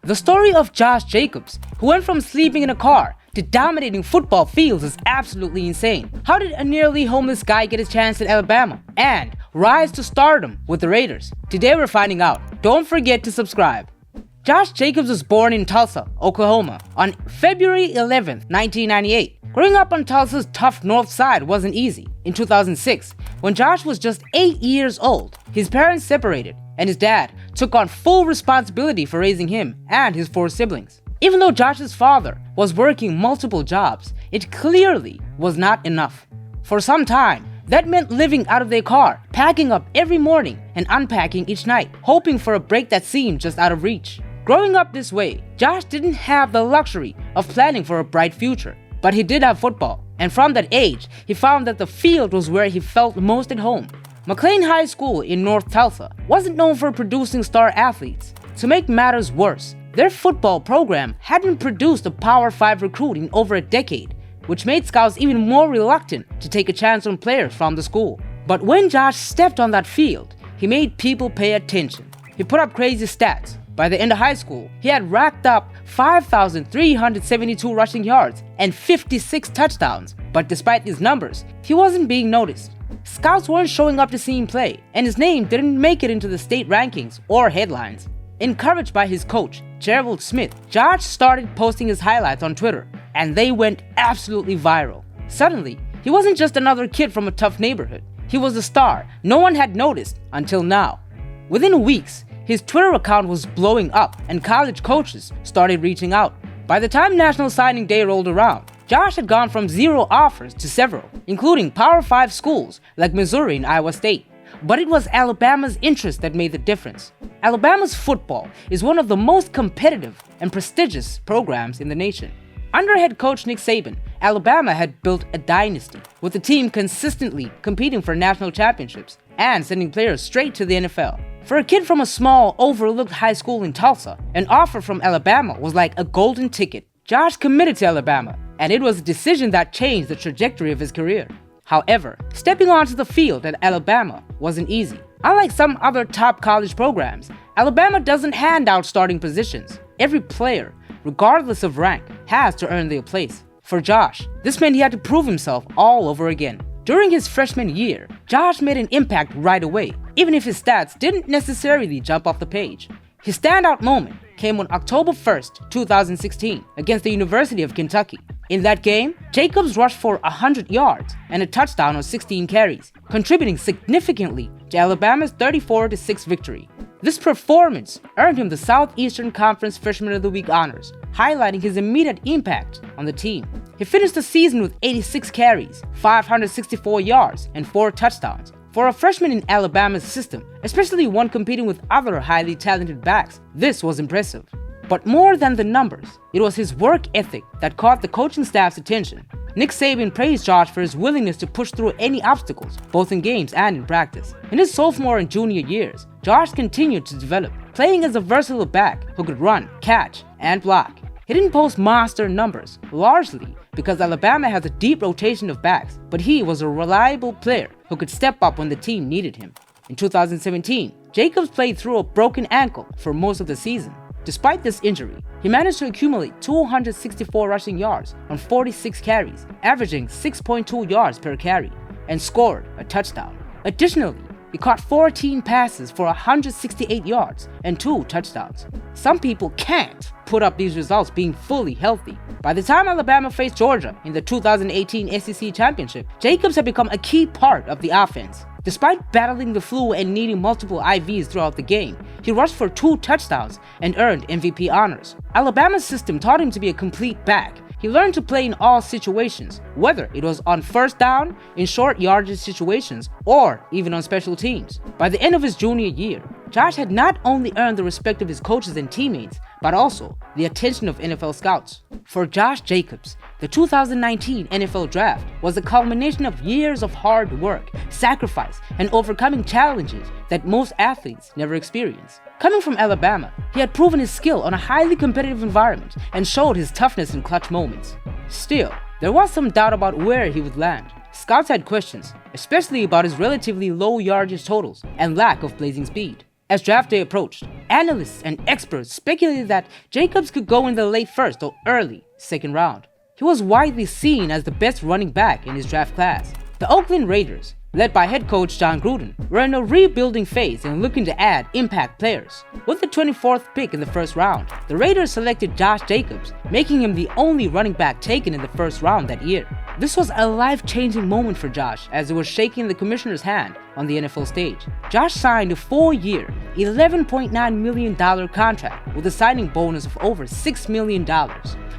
The story of Josh Jacobs, who went from sleeping in a car to dominating football fields, is absolutely insane. How did a nearly homeless guy get his chance at Alabama and rise to stardom with the Raiders? Today we're finding out. Don't forget to subscribe. Josh Jacobs was born in Tulsa, Oklahoma on February 11, 1998. Growing up on Tulsa's tough north side wasn't easy. In 2006, when Josh was just 8 years old, his parents separated and his dad took on full responsibility for raising him and his 4 siblings. Even though Josh's father was working multiple jobs, it clearly was not enough. For some time, that meant living out of their car, packing up every morning and unpacking each night, hoping for a break that seemed just out of reach. Growing up this way, Josh didn't have the luxury of planning for a bright future, but he did have football, and from that age, he found that the field was where he felt most at home. McLean High School in North Tulsa wasn't known for producing star athletes. To make matters worse, their football program hadn't produced a Power 5 recruit in over a decade, which made scouts even more reluctant to take a chance on players from the school. But when Josh stepped on that field, he made people pay attention. He put up crazy stats. By the end of high school, he had racked up 5,372 rushing yards and 56 touchdowns. But despite these numbers, he wasn't being noticed. Scouts weren't showing up to see him play, and his name didn't make it into the state rankings or headlines. Encouraged by his coach, Gerald Smith, Josh started posting his highlights on Twitter, and they went absolutely viral. Suddenly, he wasn't just another kid from a tough neighborhood. He was a star no one had noticed until now. Within weeks, his Twitter account was blowing up and college coaches started reaching out. By the time National Signing Day rolled around, Josh had gone from 0 offers to several, including Power 5 schools like Missouri and Iowa State. But it was Alabama's interest that made the difference. Alabama's football is one of the most competitive and prestigious programs in the nation. Under head coach Nick Saban, Alabama had built a dynasty, with the team consistently competing for national championships and sending players straight to the NFL. For a kid from a small, overlooked high school in Tulsa, an offer from Alabama was like a golden ticket. Josh committed to Alabama, and it was a decision that changed the trajectory of his career. However, stepping onto the field at Alabama wasn't easy. Unlike some other top college programs, Alabama doesn't hand out starting positions. Every player, regardless of rank, has to earn their place. For Josh, this meant he had to prove himself all over again. During his freshman year, Josh made an impact right away, even if his stats didn't necessarily jump off the page. His standout moment came on October 1st, 2016, against the University of Kentucky. In that game, Jacobs rushed for 100 yards and a touchdown on 16 carries, contributing significantly to Alabama's 34-6 victory. This performance earned him the Southeastern Conference Freshman of the Week honors, highlighting his immediate impact on the team. He finished the season with 86 carries, 564 yards, and 4 touchdowns. For a freshman in Alabama's system, especially one competing with other highly talented backs, this was impressive. But more than the numbers, it was his work ethic that caught the coaching staff's attention. Nick Saban praised Josh for his willingness to push through any obstacles, both in games and in practice. In his sophomore and junior years, Josh continued to develop, playing as a versatile back who could run, catch, and block. He didn't post monster numbers, largely because Alabama has a deep rotation of backs, but he was a reliable player who could step up when the team needed him. In 2017, Jacobs played through a broken ankle for most of the season. Despite this injury, he managed to accumulate 264 rushing yards on 46 carries, averaging 6.2 yards per carry, and scored a touchdown. Additionally, he caught 14 passes for 168 yards and 2 touchdowns. Some people can't put up these results being fully healthy. By the time Alabama faced Georgia in the 2018 SEC Championship, Jacobs had become a key part of the offense. Despite battling the flu and needing multiple IVs throughout the game, he rushed for 2 touchdowns and earned MVP honors. Alabama's system taught him to be a complete back. He learned to play in all situations, whether it was on first down, in short yardage situations, or even on special teams. By the end of his junior year, Josh had not only earned the respect of his coaches and teammates, but also the attention of NFL scouts. For Josh Jacobs, the 2019 NFL Draft was a culmination of years of hard work, sacrifice, and overcoming challenges that most athletes never experience. Coming from Alabama, he had proven his skill on a highly competitive environment and showed his toughness in clutch moments. Still, there was some doubt about where he would land. Scouts had questions, especially about his relatively low yardage totals and lack of blazing speed. As draft day approached, analysts and experts speculated that Jacobs could go in the late first or early second round. He was widely seen as the best running back in his draft class. The Oakland Raiders, led by head coach John Gruden, were in a rebuilding phase and looking to add impact players. With the 24th pick in the first round, the Raiders selected Josh Jacobs, making him the only running back taken in the first round that year. This was a life-changing moment for Josh as he was shaking the commissioner's hand on the NFL stage. Josh signed a 4-year, $11.9 million contract with a signing bonus of over $6 million.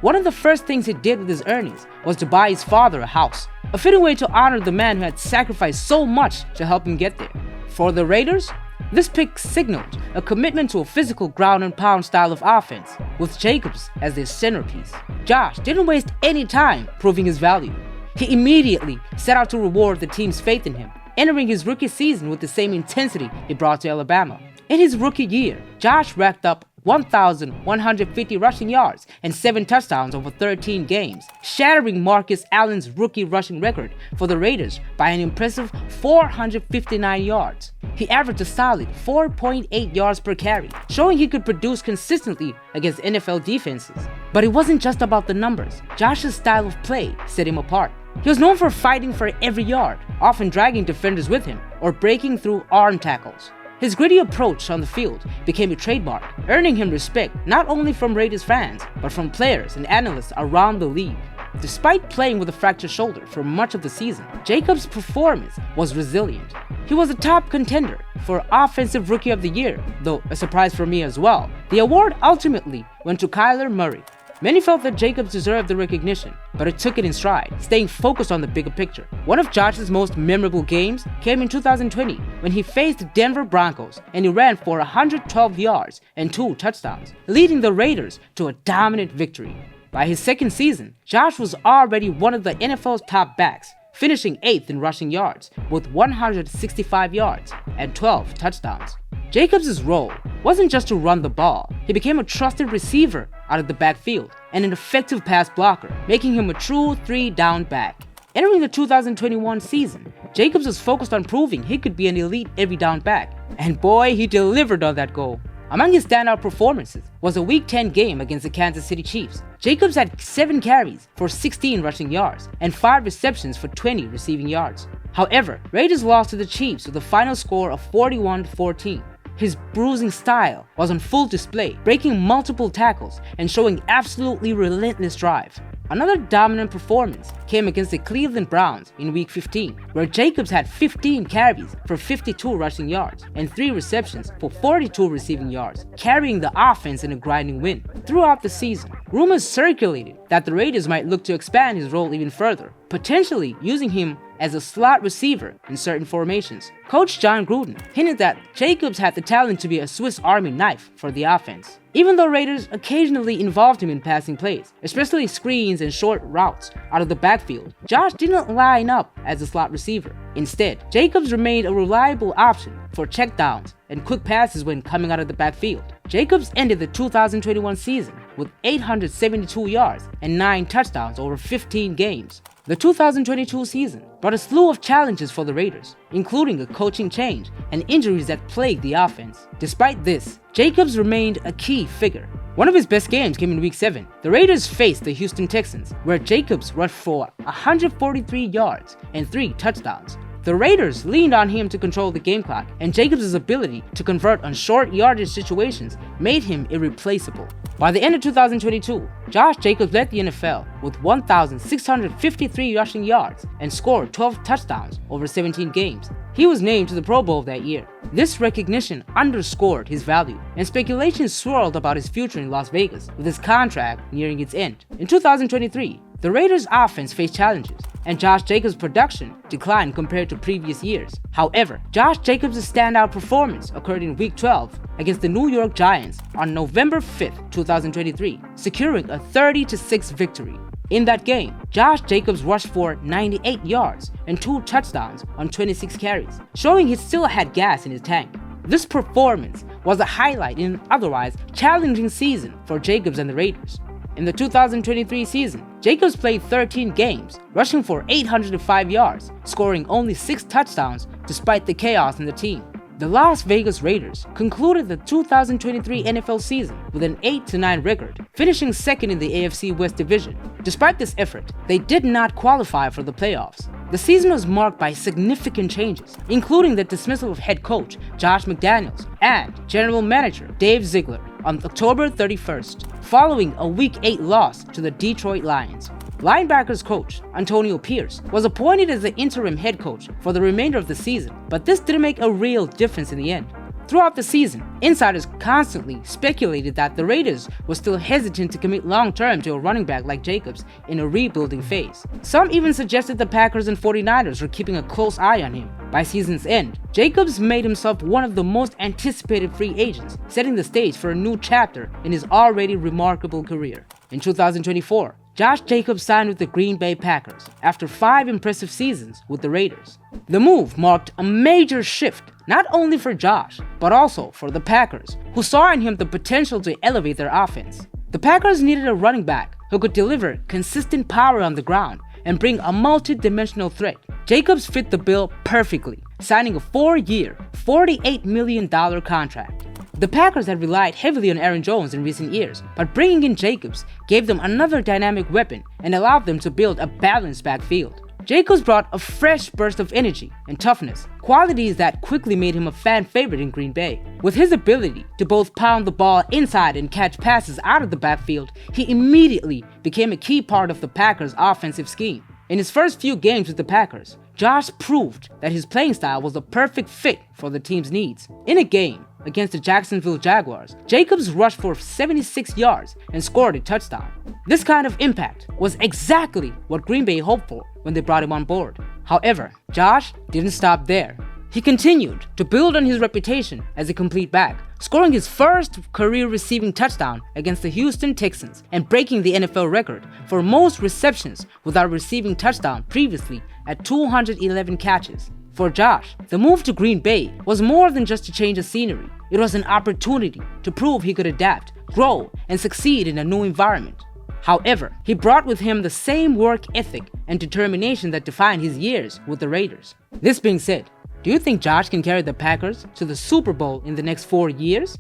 One of the first things he did with his earnings was to buy his father a house, a fitting way to honor the man who had sacrificed so much to help him get there. For the Raiders, this pick signaled a commitment to a physical ground-and-pound style of offense, with Jacobs as their centerpiece. Josh didn't waste any time proving his value. He immediately set out to reward the team's faith in him, entering his rookie season with the same intensity he brought to Alabama. In his rookie year, Josh racked up 1,150 rushing yards and 7 touchdowns over 13 games, shattering Marcus Allen's rookie rushing record for the Raiders by an impressive 459 yards. He averaged a solid 4.8 yards per carry, showing he could produce consistently against NFL defenses. But it wasn't just about the numbers. Josh's style of play set him apart. He was known for fighting for every yard, often dragging defenders with him or breaking through arm tackles. His gritty approach on the field became a trademark, earning him respect not only from Raiders fans, but from players and analysts around the league. Despite playing with a fractured shoulder for much of the season, Jacobs' performance was resilient. He was a top contender for Offensive Rookie of the Year, though a surprise for me as well. The award ultimately went to Kyler Murray. Many felt that Jacobs deserved the recognition, but it took it in stride, staying focused on the bigger picture. One of Josh's most memorable games came in 2020 when he faced the Denver Broncos and he ran for 112 yards and 2 touchdowns, leading the Raiders to a dominant victory. By his second season, Josh was already one of the NFL's top backs, finishing 8th in rushing yards with 165 yards and 12 touchdowns. Jacobs' role wasn't just to run the ball. He became a trusted receiver out of the backfield and an effective pass blocker, making him a true 3-down back. Entering the 2021 season, Jacobs was focused on proving he could be an elite every-down back, and boy, he delivered on that goal. Among his standout performances was a Week 10 game against the Kansas City Chiefs. Jacobs had 7 carries for 16 rushing yards and 5 receptions for 20 receiving yards. However, Raiders lost to the Chiefs with a final score of 41-14. His bruising style was on full display, breaking multiple tackles and showing absolutely relentless drive. Another dominant performance came against the Cleveland Browns in Week 15, where Jacobs had 15 carries for 52 rushing yards and 3 receptions for 42 receiving yards, carrying the offense in a grinding win. Throughout the season, rumors circulated that the Raiders might look to expand his role even further, potentially using him as a slot receiver in certain formations. Coach John Gruden hinted that Jacobs had the talent to be a Swiss Army knife for the offense. Even though Raiders occasionally involved him in passing plays, especially screens and short routes out of the backfield, Josh didn't line up as a slot receiver. Instead, Jacobs remained a reliable option for checkdowns and quick passes when coming out of the backfield. Jacobs ended the 2021 season with 872 yards and 9 touchdowns over 15 games. The 2022 season brought a slew of challenges for the Raiders, including a coaching change and injuries that plagued the offense. Despite this, Jacobs remained a key figure. One of his best games came in Week 7. The Raiders faced the Houston Texans, where Jacobs rushed for 143 yards and 3 touchdowns. The Raiders leaned on him to control the game clock, and Jacobs' ability to convert on short yardage situations made him irreplaceable. By the end of 2022, Josh Jacobs led the NFL with 1,653 rushing yards and scored 12 touchdowns over 17 games. He was named to the Pro Bowl that year. This recognition underscored his value, and speculation swirled about his future in Las Vegas, with his contract nearing its end. In 2023, the Raiders' offense faced challenges, and Josh Jacobs' production declined compared to previous years. However, Josh Jacobs' standout performance occurred in Week 12 against the New York Giants on November 5, 2023, securing a 30-6 victory. In that game, Josh Jacobs rushed for 98 yards and 2 touchdowns on 26 carries, showing he still had gas in his tank. This performance was a highlight in an otherwise challenging season for Jacobs and the Raiders. In the 2023 season, Jacobs played 13 games, rushing for 805 yards, scoring only 6 touchdowns despite the chaos in the team. The Las Vegas Raiders concluded the 2023 NFL season with an 8-9 record, finishing second in the AFC West Division. Despite this effort, they did not qualify for the playoffs. The season was marked by significant changes, including the dismissal of head coach Josh McDaniels and general manager Dave Ziegler on October 31st, following a Week 8 loss to the Detroit Lions. Linebackers coach Antonio Pierce was appointed as the interim head coach for the remainder of the season, but this didn't make a real difference in the end. Throughout the season, insiders constantly speculated that the Raiders were still hesitant to commit long-term to a running back like Jacobs in a rebuilding phase. Some even suggested the Packers and 49ers were keeping a close eye on him. By season's end, Jacobs made himself one of the most anticipated free agents, setting the stage for a new chapter in his already remarkable career. In 2024, Josh Jacobs signed with the Green Bay Packers after 5 impressive seasons with the Raiders. The move marked a major shift, not only for Josh, but also for the Packers, who saw in him the potential to elevate their offense. The Packers needed a running back who could deliver consistent power on the ground and bring a multi-dimensional threat. Jacobs fit the bill perfectly, signing a 4-year, $48 million contract. The Packers had relied heavily on Aaron Jones in recent years, but bringing in Jacobs gave them another dynamic weapon and allowed them to build a balanced backfield. Jacobs brought a fresh burst of energy and toughness, qualities that quickly made him a fan favorite in Green Bay. With his ability to both pound the ball inside and catch passes out of the backfield, he immediately became a key part of the Packers' offensive scheme. In his first few games with the Packers, Josh proved that his playing style was a perfect fit for the team's needs. In a game against the Jacksonville Jaguars, Jacobs rushed for 76 yards and scored a touchdown. This kind of impact was exactly what Green Bay hoped for when they brought him on board. However, Josh didn't stop there. He continued to build on his reputation as a complete back, scoring his first career receiving touchdown against the Houston Texans and breaking the NFL record for most receptions without receiving touchdown previously at 211 catches. For Josh, the move to Green Bay was more than just a change of scenery. It was an opportunity to prove he could adapt, grow, and succeed in a new environment. However, he brought with him the same work ethic and determination that defined his years with the Raiders. This being said, do you think Josh can carry the Packers to the Super Bowl in the next 4 years?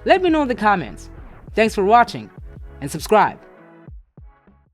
Let me know in the comments. Thanks for watching, and subscribe.